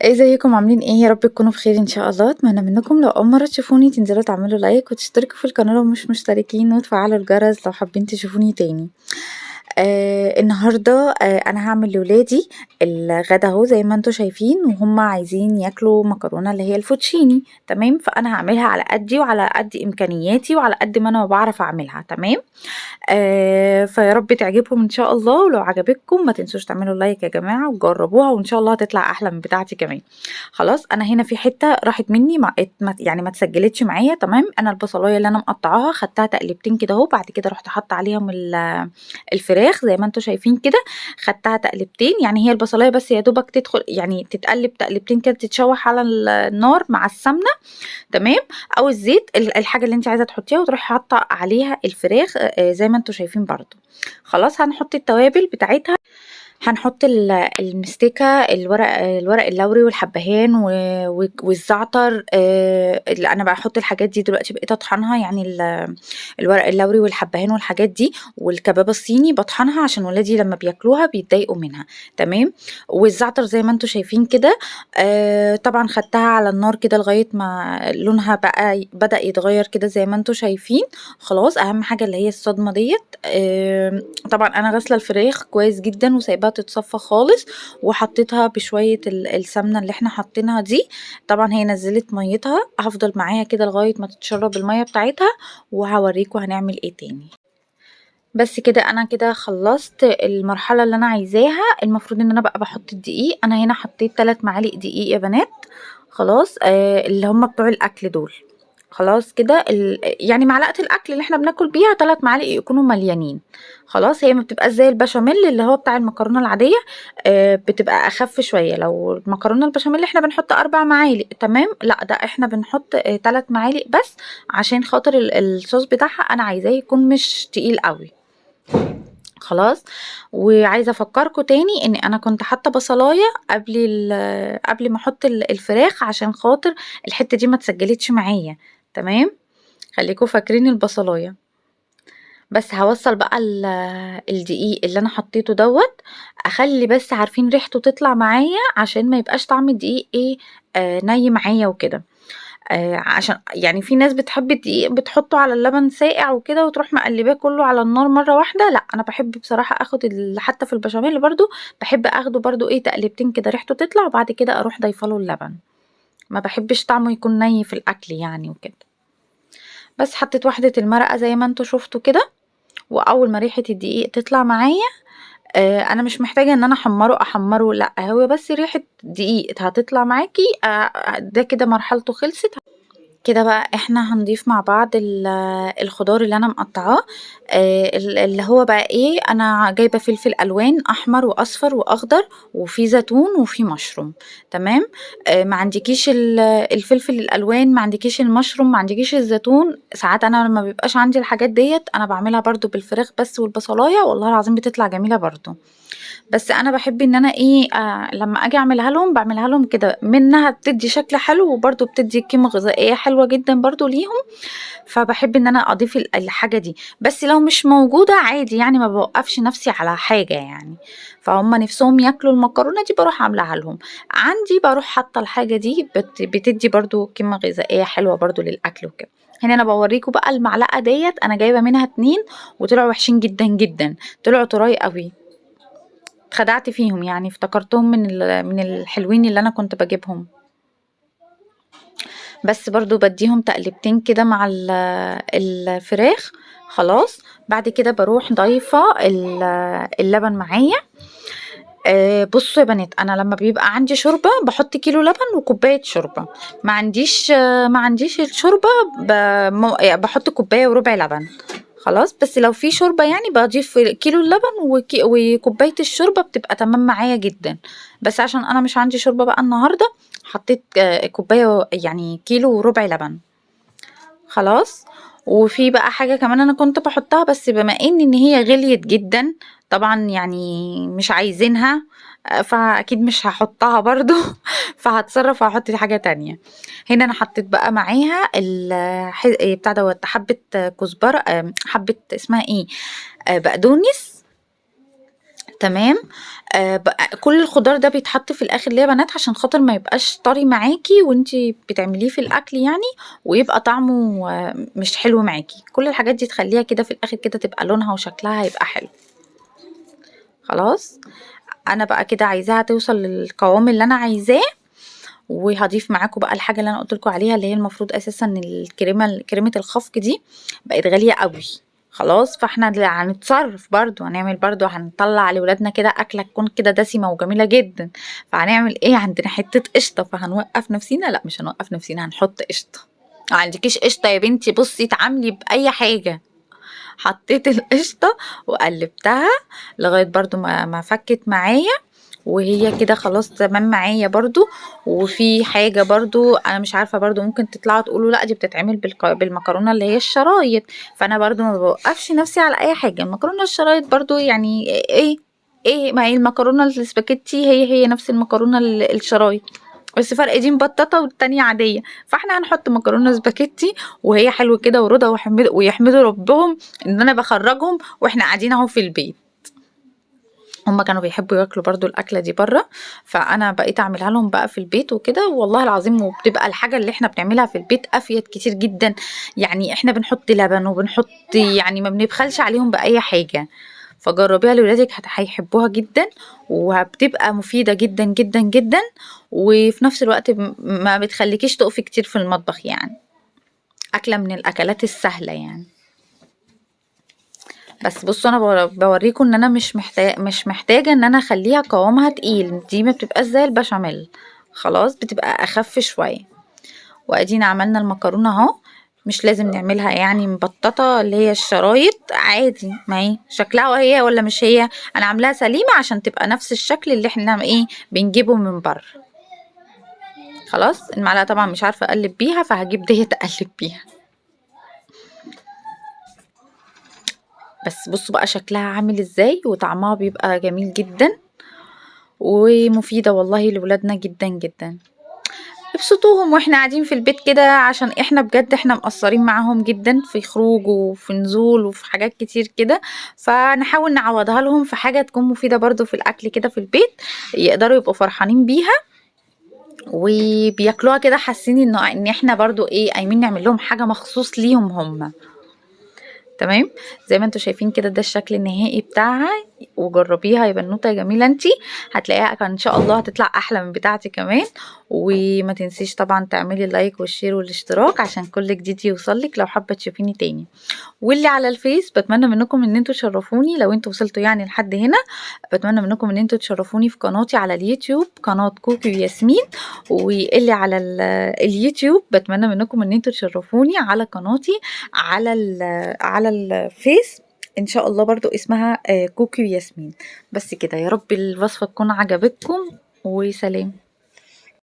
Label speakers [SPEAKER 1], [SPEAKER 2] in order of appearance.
[SPEAKER 1] ازيكم عاملين ايه؟ يا رب تكونوا بخير ان شاء الله. اتمنى منكم لو اول مره تشوفوني تنزلوا تعملوا لايك وتشتركوا في القناه لو مش مشتركين وتفعلوا الجرس لو حابين تشوفوني تاني. النهارده انا هعمل لولادي الغدا اهو زي ما انتم شايفين، وهم عايزين ياكلوا مكرونه اللي هي الفوتشيني. تمام، فانا هعملها على قدي وعلى قد امكانياتي وعلى قد ما انا بعرف اعملها. تمام. فيا رب تعجبهم ان شاء الله، ولو عجبتكم ما تنسوش تعملوا لايك يا جماعه وجربوها، وان شاء الله هتطلع احلى من بتاعتي كمان. خلاص، انا هنا في حته راحت مني يعني ما اتسجلتش معايا. تمام، انا البصلايه اللي انا مقطعاها خدتها تقلبتين كده اهو، بعد كده رحت حاطه عليهم الفراخ زي ما انتم شايفين كده. خدتها تقلبتين، يعني هي البصلايه بس يا دوبك تدخل يعني تتقلب تقلبتين كده، تتشوح على النار مع السمنه. تمام، او الزيت، الحاجه اللي انت عايزه تحطيها، وتروحي حاطه عليها الفراخ زي ما انتم شايفين برضو. خلاص، هنحط التوابل بتاعتها. هنحط المستكة، الورق اللوري والحبهان والزعتر. اللي انا بحط الحاجات دي دلوقتي بقيت اطحنها، يعني الورق اللوري والحبهان والحاجات دي، والكباب الصيني بطحنها عشان ولادي لما بياكلوها بيتضايقوا منها. تمام، والزعتر زي ما انتم شايفين كده. طبعا خدتها على النار كده لغاية ما لونها بقى بدأ يتغير كده زي ما انتم شايفين. خلاص، اهم حاجة اللي هي الصدمة ديت. طبعا انا غاسله الفراخ كويس جدا وسايباها تتصفى خالص، وحطيتها بشويه السمنه اللي احنا حاطينها دي. طبعا هي نزلت ميتها، هفضل معاها كده لغايه ما تتشرب الميه بتاعتها، وهوريكم هنعمل ايه تاني. بس كده انا كده خلصت المرحله اللي انا عايزاها. المفروض ان انا بقى بحط الدقيق. انا هنا حطيت 3 معالق دقيق يا بنات. خلاص، اللي هم بتوع الاكل دول. خلاص كده يعني معلقه الاكل اللي احنا بناكل بيها 3 معالق يكونوا مليانين. خلاص، هي ما بتبقاش زي البشاميل اللي هو بتاع المكرونه العاديه. بتبقى اخف شويه. لو المكرونه البشاميل احنا بنحط 4 معالق. تمام، لا ده احنا بنحط 3 معالق بس، عشان خاطر الصوص بتاعها انا عايزاه يكون مش تقيل قوي. خلاص، وعايزه افكركم تاني ان انا كنت حاطه بصلايه قبل ما احط الفراخ، عشان خاطر الحته دي ما اتسجلتش معايا. تمام، خليكم فاكرين البصلايه. بس هوصل بقى الدقيق اللي انا حطيته دوت. اخلي بس عارفين ريحته تطلع معايا، عشان ما يبقاش طعم الدقيق ايه، ني معايا وكده. عشان يعني في ناس بتحب الدقيق بتحطه على اللبن ساقع وكده، وتروح مقلباه كله على النار مرة واحدة. لا، انا بحب بصراحة اخد حتى في البشاميل برضو بحب اخده برضو ايه تقلبتين كده ريحته تطلع، وبعد كده اروح ضايفه له اللبن. ما بحبش طعمه يكون ني في الاكل يعني وكده. بس حطيت واحدة المرقة زي ما انتوا شفتوا كده. واول ما ريحة الدقيق تطلع معايا، انا مش محتاجة ان انا احمره، لا هو بس ريحة دقيق هتطلع معاكي. ده كده مرحلته خلصت. كده بقى احنا هنضيف مع بعض الخضار اللي انا مقطعاه. اللي هو بقى ايه، انا جايبه فلفل الوان احمر واصفر واخضر، وفي زيتون وفي مشروم. تمام. ما عندكيش الفلفل الالوان، ما عندكيش المشروم، ما عندكيش الزيتون، ساعات انا لما بيبقاش عندي الحاجات ديت انا بعملها برضو بالفراخ بس والبصلايه، والله العظيم بتطلع جميله برضو. بس انا بحب ان انا ايه، لما اجي اعملها لهم بعملها لهم كده، منها بتدي شكل حلو وبرده بتدي قيمة غذائية حلوة جدا برضو ليهم. فبحب ان انا اضيف الحاجة دي. بس لو مش موجودة عادي يعني، ما بوقفش نفسي على حاجة يعني. فهم نفسهم ياكلوا المكرونة دي بروح عاملاها لهم. عندي بروح حاطة الحاجة دي بتدي برضو قيمة غذائية حلوة برضو للاكل وكده. هنا انا بوريكم بقى المعلقة ديت، انا جايبة منها 2 وطلعوا وحشين جدا جدا. طلعوا طراي قوي. اتخدعت فيهم يعني، افتكرتهم من الحلوين اللي انا كنت بجيبهم. بس برضو بديهم تقلبتين كده مع الفراخ. خلاص، بعد كده بروح ضايفه اللبن معايا. بصوا يا بنات، انا لما بيبقى عندي شوربه بحط كيلو لبن وكوبايه شوربه. ما عنديش الشوربه، بحط كوبايه وربع لبن. خلاص، بس لو في شوربه يعني بضيف كيلو اللبن وكوبايه الشوربه بتبقى تمام معايا جدا. بس عشان انا مش عندي شوربه بقى النهارده، حطيت كوبايه يعني كيلو وربع لبن. خلاص، وفي بقى حاجة كمان انا كنت بحطها، بس بما ان هي غليت جدا طبعا يعني مش عايزينها، فاكيد مش هحطها برضو. فهتصرف وهحط حاجة تانية. هنا انا حطيت بقى معاها بتاع دوت حبة كزبرة، حبة اسمها ايه، بقدونس. تمام. كل الخضار ده بيتحط في الاخر ليه يا بنات عشان خاطر ما يبقاش طري معاكي وانتي بتعمليه في الاكل يعني، ويبقى طعمه مش حلو معاكي. كل الحاجات دي تخليها كده في الاخر كده تبقى لونها وشكلها هيبقى حلو. خلاص انا بقى كده عايزاها توصل للقوام اللي انا عايزاه، وهضيف معاكم بقى الحاجه اللي انا قلت لكم عليها، اللي هي المفروض اساسا كريمه الخفق دي بقت غاليه قوي. خلاص فاحنا اللي هنتصرف برضو، هنعمل برضو، هنطلع لولادنا كده اكله تكون كده دسمه وجميله جدا. فهنعمل ايه؟ عندنا حته قشطه، فهنوقف نفسينا؟ لا مش هنوقف نفسينا، هنحط قشطه. ما عندكيش قشطه يا بنتي؟ بصي اتعاملي باي حاجه. حطيت القشطه وقلبتها لغايه برضو ما فكت معايا، وهي كده خلاص تمام معايا برضو. وفي حاجة برضو انا مش عارفة، برضو ممكن تطلعوا تقولوا لا دي بتتعمل بالمكرونة اللي هي الشرايط. فانا برضو ما بوقفش نفسي على اي حاجة. المكرونة الشرايط برضو يعني ايه ما هي المكرونة السباكيتي هي نفس المكرونة الشرايط، بس فرق دي مبططة والتانية عادية. فاحنا هنحط مكرونة سباكيتي وهي حلوة كده، ورضا ويحمدوا ربهم ان انا بخرجهم واحنا قاعدين اهو في البيت. هما كانوا بيحبوا ياكلوا برضو الاكله دي بره، فانا بقيت اعملها لهم بقى في البيت وكده، والله العظيم وبتبقى الحاجه اللي احنا بنعملها في البيت افيد كتير جدا. يعني احنا بنحط لبن وبنحط، يعني ما بنبخلش عليهم باي حاجه. فجربيها لولادك هيحبوها جدا، وهتبقى مفيده جدا جدا جدا، وفي نفس الوقت ما بتخليكيش تقفي كتير في المطبخ يعني. اكله من الاكلات السهله يعني. بس بصوا انا بوريكم ان انا مش محتاجه ان انا اخليها قوامها تقيل، دي ما بتبقاش زي البشاميل، خلاص بتبقى اخف شويه. وادينا عملنا المكرونه اهو. مش لازم نعملها يعني مبططه اللي هي الشرايط، عادي ما هي شكلها هي ولا مش هي. انا عاملاها سليمه عشان تبقى نفس الشكل اللي احنا بنجيبه من بره. خلاص المعلقه طبعا مش عارفه اقلب بيها، فهجيب ديت اقلب بيها. بس بصوا بقى شكلها عامل ازاي، وطعمها بيبقى جميل جدا ومفيدة والله لولادنا جدا جدا. ابسطوهم واحنا قاعدين في البيت كده، عشان احنا بجد احنا مقصرين معاهم جدا في خروج وفي نزول وفي حاجات كتير كده. فنحاول نعوضها لهم في حاجة تكون مفيدة برضو في الاكل كده في البيت، يقدروا يبقوا فرحانين بيها وبياكلوها كده حاسين ان احنا برضو قايمين نعمل لهم حاجة مخصوص ليهم هم. تمام. زي ما انتوا شايفين كده ده الشكل النهائي بتاعها، وجربيها يا بنوته يا جميله انتي، هتلاقيها ان شاء الله هتطلع احلى من بتاعتي كمان. وما تنسيش طبعا تعملي اللايك والشير والاشتراك عشان كل جديد يوصلك لو حابه تشوفيني تاني. واللي على الفيس بتمنى منكم ان انتوا تشرفوني لو انتوا وصلتوا يعني لحد هنا. بتمنى منكم ان انتوا تشرفوني في قناتي على اليوتيوب، قناه كوكي وياسمين. واللي على اليوتيوب بتمنى منكم ان انتوا تشرفوني على قناتي على الفيس، ان شاء الله برضو اسمها كوكي وياسمين. بس كده، يا رب الوصفه تكون عجبتكم، وسلام.